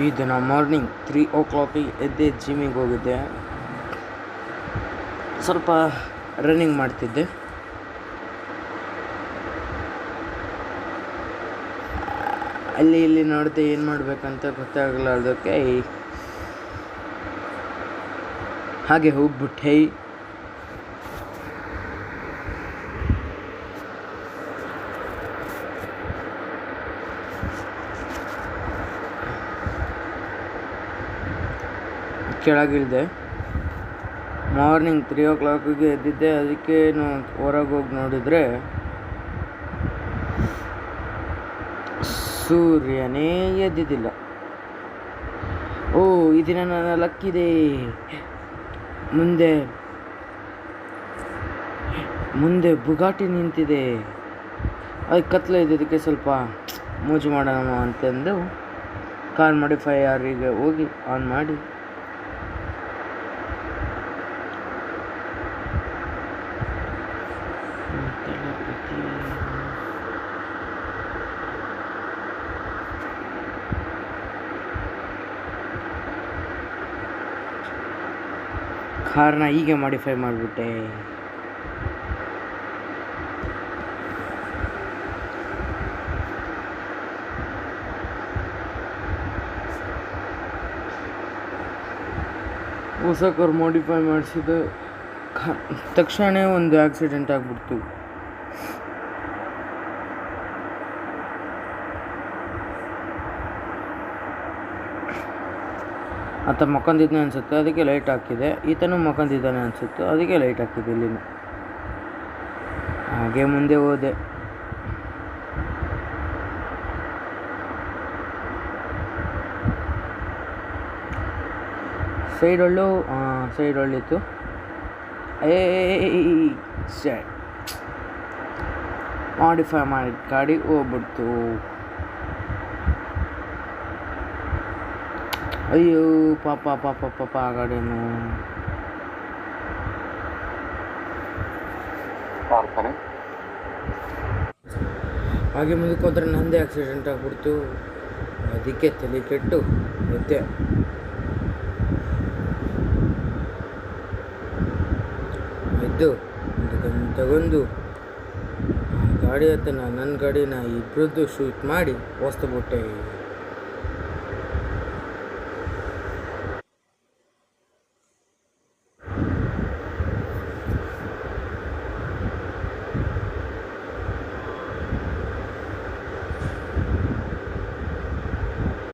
ಈ ದಿನ morning 3 o'clock ಎದ್ದೆ ಜಿಮ್ಮಿಗೆ ಹೋಗಿದ್ದೆ. ಸ್ವಲ್ಪ ರನ್ನಿಂಗ್ ಮಾಡ್ತಿದ್ದೆ. ಅಲ್ಲಿ ಇಲ್ಲಿ ನೋಡಿದೆ, ಏನು ಮಾಡಬೇಕಂತ ಗೊತ್ತಾಗಲಾರ್ದಕ್ಕೆ ಹಾಗೆ ಹೋಗ್ಬಿಟ್ಟೆ. ಕೆಳಗಿಳಿದೆ. Morning 3 o'clock ಎದ್ದಿದ್ದೆ. ಅದಕ್ಕೆ ಹೊರಗೆ ಹೋಗಿ ನೋಡಿದರೆ ಸೂರ್ಯನೇ ಎದ್ದಿದ್ದಿಲ್ಲ. ಈ ದಿನ ನನ್ನ ಲಕ್ಕಿದೆ. ಮುಂದೆ ಬುಗಾಟಿ ನಿಂತಿದೆ. ಅದು ಕತ್ಲೆ ಇದ್ದದಕ್ಕೆ ಸ್ವಲ್ಪ ಮೋಜು ಮಾಡೋಣ ಅಂತಂದು ಕಾರ್ ಮಾಡಿಫೈಯರಿಗೆ ಹೋಗಿ ಆನ್ ಮಾಡಿ ಕಾರ್ನ ಹೀಗೆ ಮಾಡಿಫೈ ಮಾಡಿಬಿಟ್ಟೆ. ಹೊಸ ಕಾರ್ ಮಾಡಿಫೈ ಮಾಡಿಸಿದ ತಕ್ಷಣ ಒಂದು ಆಕ್ಸಿಡೆಂಟ್ ಆಗಿಬಿಡ್ತು. ಆತ ಮಕ್ಕಂದಿದ್ದಾನೆ ಅನಿಸುತ್ತೆ, ಅದಕ್ಕೆ ಲೈಟ್ ಹಾಕಿದೆ. ಈತನೂ ಮಕ್ಕಂದಿದ್ದಾನೆ ಅನಿಸುತ್ತೆ, ಅದಕ್ಕೆ ಲೈಟ್ ಹಾಕಿದೆ. ಇಲ್ಲಿನ ಹಾಗೆ ಮುಂದೆ ಹೋದೆ. ಸೈಡ್ ಒಳ್ಳಿತ್ತು. ಮಾಡಿಫೈ ಮಾಡಿದ ಗಾಡಿ ಹೋಗ್ಬಿಡ್ತು. ಅಯ್ಯೋ ಪಾಪ ಆ ಗಾಡಿಯನ್ನು ಹಾಗೆ ಮುಂದಕ್ಕೆ ಹೋದ್ರೆ ನಂದೇ ಆಕ್ಸಿಡೆಂಟ್ ಆಗಿಬಿಡ್ತು. ಅದಕ್ಕೆ ತಲೆ ಕೆಟ್ಟು ಎದ್ದೆ. ಎದ್ದು ತಗೊಂಡು ಗಾಡಿ ಹತ್ತನ ನನ್ನ ಗಾಡಿನ ಇಬ್ಬರದ್ದು ಶೂಟ್ ಮಾಡಿ ಹೊಸ್ತು ಬಿಟ್ಟೆ.